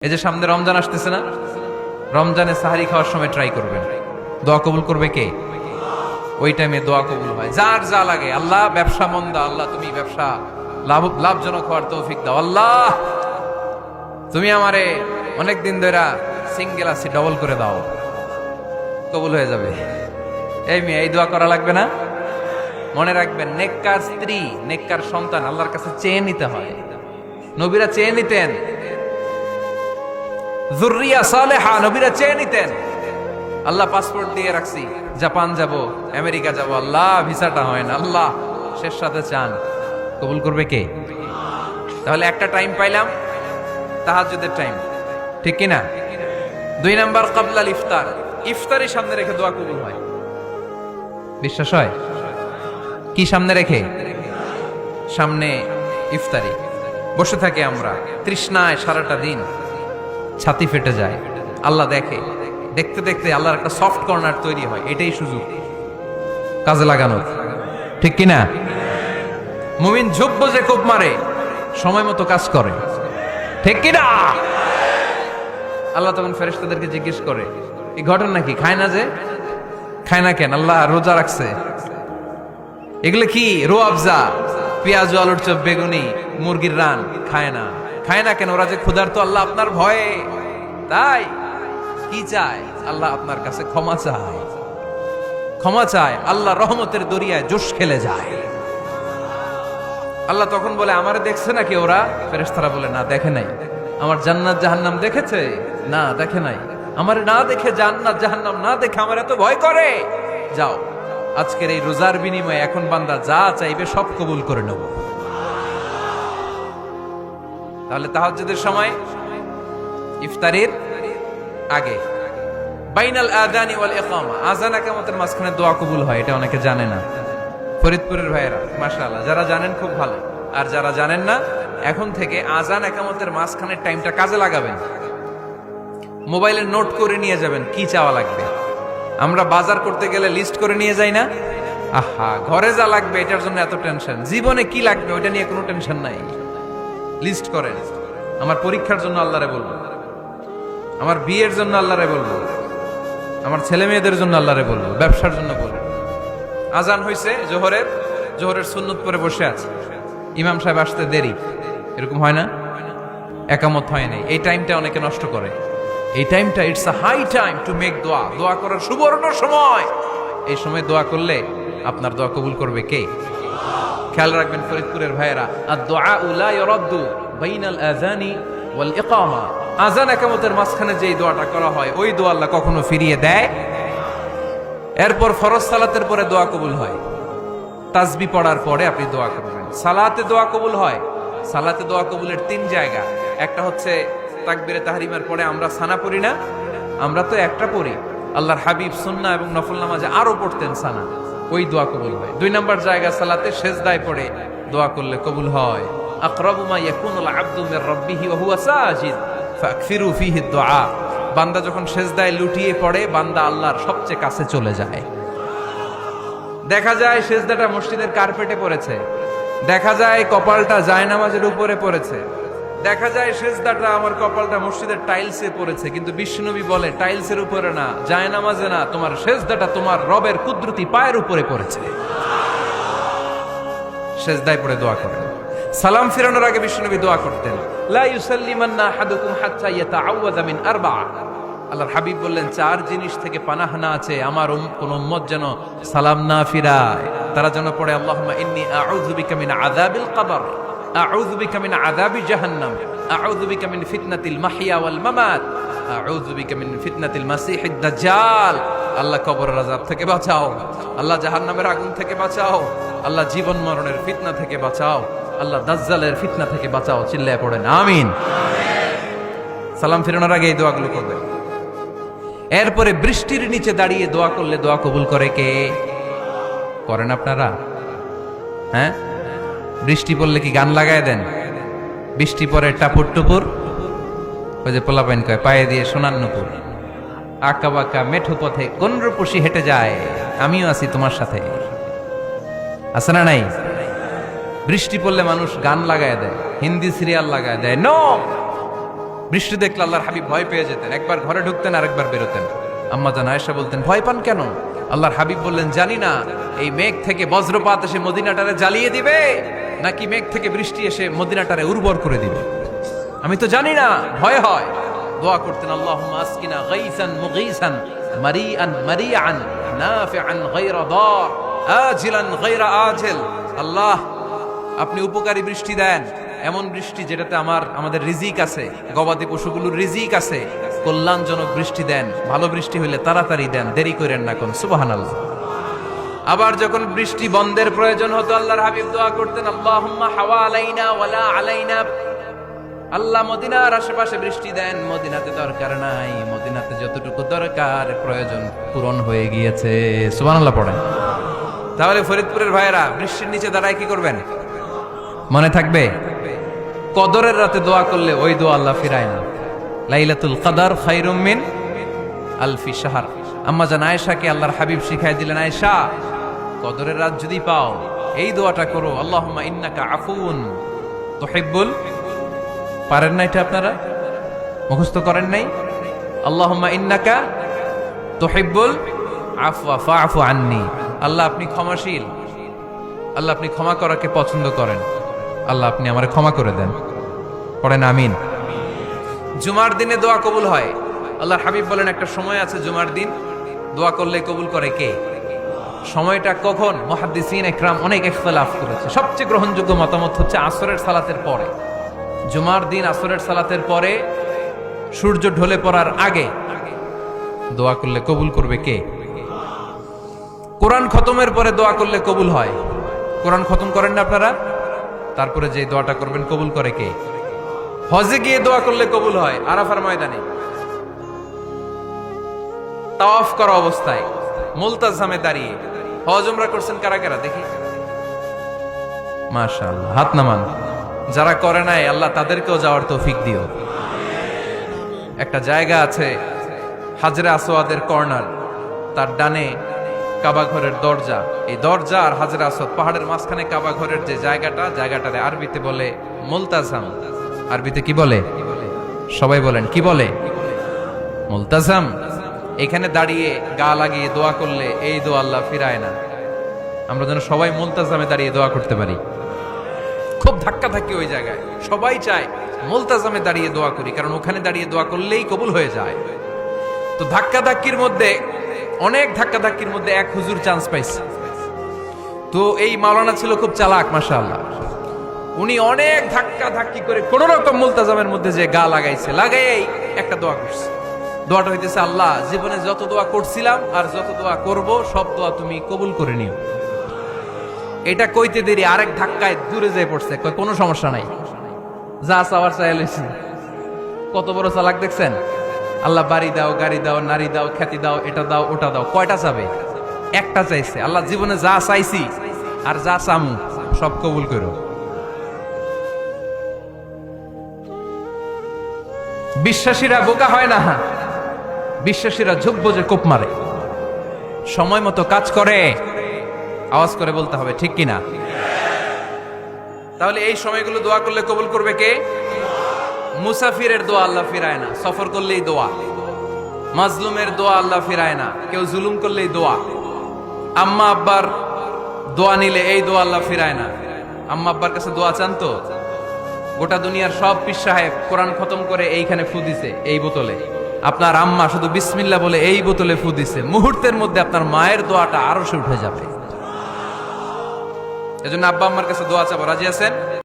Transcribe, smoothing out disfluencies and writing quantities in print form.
এই যে সামনে রমজান আসতেছে না, রমজানে সাহারি খাওয়ার সময় ট্রাই করবেন, দোয়া কবুল করবে কে? ওই টাইমে দোয়া কবুল হয়। যার যা লাগে, আল্লাহ ব্যবসা মন্দা, আল্লাহ তুমি ব্যবসা লাভজনক হওয়ার তৌফিক দাও, আল্লাহ তুমি আমারে অনেকদিন ধরে সিঙ্গেল আছি, ডবল করে দাও, কবুল হয়ে যাবে। এই মেয়ে, এই দোয়া করা লাগবে না? মনে রাখবেন, নেককার স্ত্রী, নেককার সন্তান আল্লাহর কাছে চেয়ে নিতে হয়। নবীরা চেয়ে নিতেন, যুররিয়া সালেহা নবীরা চেয়ে নিতেন। আল্লাহ পাসপোর্ট দিয়ে রাখছি, জাপান যাব, আমেরিকা যাব, আল্লাহ ভিসাটা হয় না, আল্লাহ শেষ সাথে চান, কবুল করবে কে? তাহলে একটা টাইম পাইলাম, তাহাজ্জুদের টাইম, ঠিক কিনা? 2 নাম্বার ক্বাবলাল ইফতার, ইফতারি সামনে রেখে দোয়া কবুল হয়। বিশ্বাস হয়? কি সামনে রেখে? সামনে ইফতারি। বসে থাকি আমরা তৃষ্ণায় সারাটা দিন, ছাতি ফেটে যায়, আল্লাহ দেখে, দেখতে দেখতে আল্লাহর একটা সফট কর্নার তৈরি হয়। এটাই সুযোগ কাজে লাগানোর, ঠিক কিনা? মুমিন ঝুঁকবো যে কোপ মারে, সময় মতো কাজ করে, ঠিক কিনা? আল্লাহ তখন ফেরেশতাদেরকে জিজ্ঞেস করে, এই ঘটনা কি? খায় না যে? খায় না কেন? আল্লাহ রোজা রাখছে। এগুলো কি? রোয়াবজা, পেঁয়াজ, আলুর চপ, বেগুনি, মুরগির রান, খায় না। খায় না কেন? ওরা যে ক্ষুধার্ত, আল্লাহ আপনার ভয়ে। তাই কি চায়? আল্লাহ আপনার কাছে ক্ষমা চায়, ক্ষমা চায়। আল্লাহ রহমতের দরিয়ায় জোশ খেলে যায়। আল্লাহ তখন বলে, আমারে দেখছে নাকি ওরা? ফেরেশতারা বলে, না দেখে নাই। আমার জান্নাত জাহান্নাম দেখেছে? না দেখে নাই। আমার না দেখে, জান্নাত জাহান্নাম না দেখে আমার এত ভয় করে। যাও, আজকের এই রোজার বিনিময়ে এখন বান্দা যা চাইবে সব কবুল করে নেব। তাহলে তাহাজ্জুদের সময় ইফতারির আগে বাইনাল আযানি ওয়াল ইকামা, আযান ইকামতের মাঝখানে দোয়া কবুল হয়। এটা অনেকে জানে না। ফরিদপুরের ভাইয়েরা মাশাআল্লাহ, যারা জানেন খুব ভালো, আর যারা জানেন না, এখন থেকে আযান ইকামতের মাঝখানের টাইমটা কাজে লাগাবেন। মোবাইলে নোট করে নিয়ে যাবেন কি চাওয়া লাগবে। আমরা বাজার করতে গেলে লিস্ট করে নিয়ে যাই না? আহা, ঘরে যা লাগবে এটার জন্য এত টেনশন, জীবনে কি লাগবে ওটা নিয়ে কোনো টেনশন নাই। লিস্ট করেন। আমার পরীক্ষার জন্য আল্লাহরে বলবো, আমার বিয়ের জন্য আল্লাহরে বলবো, আমার ছেলে মেয়েদের জন্য আল্লাহরে বলবো, ব্যবসার জন্য বলবো। আজান হয়েছে জোহরের, জোহরের সুন্নত পরে বসে আছে, ইমাম সাহেব আসতে দেরি, এরকম হয় না? একামত হয় নাই, এই টাইমটা অনেকে নষ্ট করে। এই টাইমটা it's a high time to make দোয়া, দোয়া করার সুবর্ণ সময়। এই সময় দোয়া করলে আপনার দোয়া কবুল করবে কে? খেয়াল রাখবেন ফরিদপুরের ভাইয়েরা, আদ-দুআউ লা ইউরাদ্দু বাইনাল আযানি ওয়াল ইকামা, আযান ইকামতের মাঝখানে যেই দোয়াটা করা হয় ওই দোয়া আল্লাহ কখনো ফিরিয়ে দেয়। এরপর ফরজ সালাতের পরে দোয়া কবুল হয়, তাসবিহ পড়ার পরে আপনি দোয়া করবেন। সালাতে দোয়া কবুল হয়। সালাতে দোয়া কবুলের 3 জায়গা। একটা হচ্ছে তাকবীরে তাহরিমার পরে আমরা সানা পড়ি না, আমরা তো একটা পড়ি। আল্লাহর হাবিব সুন্নাহ এবং নফল নামাজে আরো পড়তেন সানা, ওই দোয়া কবুল হয়। 2 নাম্বার জায়গা, সালাতে সেজদায় পড়ে দোয়া করলে কবুল হয়। আকরাবু মা ইয়াকুনুল আবদু মির রাব্বিহি ওয়া হুয়া সাজিদ ফাকফিরু ফীহি দুআ, বান্দা যখন সেজদায় লুটিয়ে পড়ে, বান্দা আল্লাহর সবচেয়ে কাছে চলে যায়। দেখা যায় সেজদাটা মসজিদের কার্পেটে পড়েছে, দেখা যায় কপালটা জায়নামাজের উপরে পড়েছে, দেখা যায় সেজদাটা, আমার কপালটা মসজিদের টাইলসে পড়েছে, কিন্তু বিশ্বনবী বলে টাইলসের উপরে না, জায়নামাজে না, তোমার সেজদাটা তোমার রবের কুদরতি পায়ের উপরে পড়েছে। সেজদায় পড়ে দোয়া করেন। সালাম ফিরানোর আগে বিশ্বনবী দোয়া করতেন, লা ইউসাল্লিমান্না আহাদুকুম হাত্তা ইয়াতাআওয়াযা মিন আরবা'a। আল্লাহর হাবিব বললেন, 4 জিনিস থেকে পানাহ না আছে আমার কোন উম্মত যেন সালাম না ফিরায়। তারা যেন পড়ে, আল্লাহুম্মা ইন্নী আউযু বিকা মিন আযাবিল কবর, আউযু বিকা মিন আযাবি জাহান্নাম, আউযু বিকা মিন ফিতনাতিল মাহইয়া ওয়াল মামাত, আউযু বিকা মিন ফিতনাতিল মাসিহিদ দাজ্জাল। আল্লাহ কবরের আযাব থেকে বাঁচাও, আল্লাহ জাহান্নামের আগুন থেকে বাঁচাও, আল্লাহ জীবন মরণের ফিতনা থেকে বাঁচাও, আল্লাহ দাজ্জালের ফিতনা থেকে বাঁচাও। চিল্লায়ে পড়েন আমিন। সালাম ফিরানোর আগে এই দোয়াগুলো করবেন। এরপরে বৃষ্টির নিচে দাঁড়িয়ে দোয়া করলে দোয়া কবুল করে কে? করেন আপনারা? হ্যাঁ, বৃষ্টি পড়লে কি গান লাগায় দেন? বৃষ্টি পরে টাপুর টুপুর, ওই যে পোলাপাইন কয়, পায়ে দিয়ে সোনার নুপুর, আঁকা বাঁকা মেঠো পথে কোন রূপসী হেঁটে যায়, আমিও আছি তোমার সাথে। আছে না নাই? বৃষ্টি পড়লে মানুষ গান লাগায় দেয়, হিন্দি সিরিয়াল লাগায় দেয়। নো, বৃষ্টি দেখলে আল্লাহর হাবিব ভয় পেয়ে যেতেন, একবার ঘরে ঢুকতেন আর একবার বেরোতেন। আম্মা জান আয়েশা বলতেন, ভয় পান কেন? আল্লাহর হাবিব বললেন, জানি না এই মেঘ থেকে বজ্রপাত এসে মদিনাটারে জ্বালিয়ে দিবে নাকি মেঘ থেকে বৃষ্টি এসে মদিনাটারে উর্বর করে দিবে, আমি তো জানি না, ভয় হয়। দোয়া করতেন, আল্লাহুম্মা আসকিনা গাইসান মুগীসান মারিআন মারিআন নাফিআন গায়রা দার আজিলান গায়রা আজিল। আল্লাহ, আপনি উপকারী বৃষ্টি দেন, এমন বৃষ্টি যেটাতে আমাদের রিজিক আছে, গবাদি পশুগুলোর রিজিক আছে। কল্যাণজনক বৃষ্টি দেন, ভালো বৃষ্টি হইলে তাড়াতাড়ি দেন, দেরি করেন না কোন। সুবহানাল্লাহ। আবার যখন বৃষ্টি বন্ধের প্রয়োজন হতো, আল্লাহর হাবিব দোয়া করতেন, আল্লাহুম্মা হাওয়ালাইনা ওয়ালা আলাইনা। আল্লাহ, মদিনার আশেপাশে বৃষ্টি দেন, মদিনাতে দরকার নাই, মদিনাতে যতটুকু দরকার প্রয়োজন পূরণ হয়ে গিয়েছে। সুবহানাল্লাহ পড়েন। তাহলে ফরিদপুরের ভাইয়েরা বৃষ্টির নিচে দাঁড়ায় কি করবেন? মনে থাকবে, কদরের রাতে দোয়া করলে ওই দোয়া আল্লাহ ফিরায় না। লাইলাতুল কদর খায়রুম মিন আলফি শাহর। আম্মা জান আয়েশাকে আল্লাহর হাবিব শিখাই দিলেন, আয়েশা, কদরের রাত যদি পাও এই দোয়াটা করো, আল্লাহুম্মা ইন্নাকা আফুন তুহিব্বুল। পারেন না এটা? আপনারা মুখস্থ করেন নাই? আল্লাহুম্মা ইন্নাকা তুহিব্বুল আফওয়া ফাআফু আন্নি। আল্লাহ, আপনি ক্ষমাশীল, আল্লাহ আপনি ক্ষমা করাকে পছন্দ করেন, আল্লাহ আপনি আমারে ক্ষমা করে দেন। পড়েন আমিন। জুমার দিনে দোয়া কবুল হয়। আল্লাহর হাবিব বলেন, একটা সময় আছে জুমার দিন দোয়া করলে কবুল করে কে? সময়টা কখন? মুহাদ্দিসিন ইকরাম অনেক ইখতিলাফ করেছে। সবচেয়ে গ্রহণযোগ্য মতামত হচ্ছে আসরের সালাতের পরে। জুমার দিন আসরের সালাতের পরে সূর্য ঢলে পড়ার আগে দোয়া করলে কবুল করবে কে? কোরআন খতমের পরে দোয়া করলে কবুল হয়। কোরআন খতম করেন না আপনারা? তারপরে যে দোয়াটা করবেন কবুল করে কে? হজে গিয়ে দোয়া করলে কবুল হয়। আরাফার ময়দানে তাওয়াফ করা অবস্থায় মুলতাজামে দাঁড়িয়ে। হজ উমরা করছেন কারা কারা দেখি? মাশাআল্লাহ, হাত নামান। যারা করে নাই আল্লাহ তাদেরকেও যাওয়ার তৌফিক দিও। একটা জায়গা আছে হাজরে আসওয়াদের কর্নার, তার ডানে কাবা ঘরের দরজা। এই দরজা আর হাজরে আসওয়াদ, পাহাড়ের মাঝখানে কাবা ঘরের যে জায়গাটারে আরবিতে বলে মুলতাজাম। আরবিতে কি বলে? সবাই বলেন, কি বলে? মুলতাজাম। এখানে দাঁড়িয়ে গা লাগিয়ে দোয়া করলে এই দোয়া আল্লাহ ফিরায় না। আমরা যেন সবাই মুলতাজামে দাঁড়িয়ে দোয়া করতে পারি। খুব ধাক্কা ধাক্কি ওই জায়গায়, সবাই চায় মুলতাজামে দাঁড়িয়ে দোয়া করি, কারণ ওখানে দাঁড়িয়ে দোয়া করলেই কবুল হয়ে যায়। তো ধাক্কা ধাক্কির মধ্যে, অনেক ধাক্কা ধাক্কির মধ্যে এক হুজুর চান্স পাইছে। তো এই মাওলানা ছিল খুব চালাক, মাশাআল্লাহ। উনি অনেক ধাক্কা ধাক্কি করে কোন রকম মুলতাজামের মধ্যে যে গা লাগাইছে, লাগাই একটা দোয়া করছে। দোয়াটা হইতেছে, আল্লাহ, জীবনে যত দোয়া করছিলাম আর যত দোয়া করব সব দোয়া তুমি কবুল করে নিও। এটা কইতে দেরি আরেক ধাক্কায় দূরে যেয়ে পড়ছে। কোনো সমস্যা নাই, যা চাওয়ার চাই লইছি। কত বড় চালাক দেখছেন? আল্লাহ বাড়ি দাও, গাড়ি দাও, নারী দাও, খ্যাতি দাও, এটা দাও, ওটা দাও। কয়টা চাবে? একটা চাইছে। আল্লাহ, জীবনে যা চাইছি আর যা চামু সব কবুল করো। বিশ্বাসীরা বোকা হয় না, বিশ্বাসীরা ঝুঁকবো যে কোপ মারে। সময় মতো কাজ করে, আওয়াজ করে বলতে হবে, ঠিক কিনা? তাহলে এই সময়গুলো দোয়া করলে কবুল করবে কে? মুসাফিরের দোয়া আল্লাহ ফিরায় না, সফর করলেই দোয়া। মাজলুমের দোয়া আল্লাহ ফিরায় না, কেউ জুলুম করলেই দোয়া। আম্মা আব্বার দোয়া নিলে এই দোয়া আল্লাহ ফিরায় না। আম্মা আব্বার কাছে দোয়া চান তো? গোটা দুনিয়ার সব পীর সাহেব কোরআন খতম করে এইখানে ফু দিছে, এই বোতলে। আপনার আম্মা শুধু বিসমিল্লাহ বলে এই বোতলে ফু দিছে, মুহূর্তের মধ্যে আপনার মায়ের দোয়াটা আরো সে উঠে যাবে। এজন্য আব্বা আম্মার কাছে দোয়া চাবো, রাজি আছেন?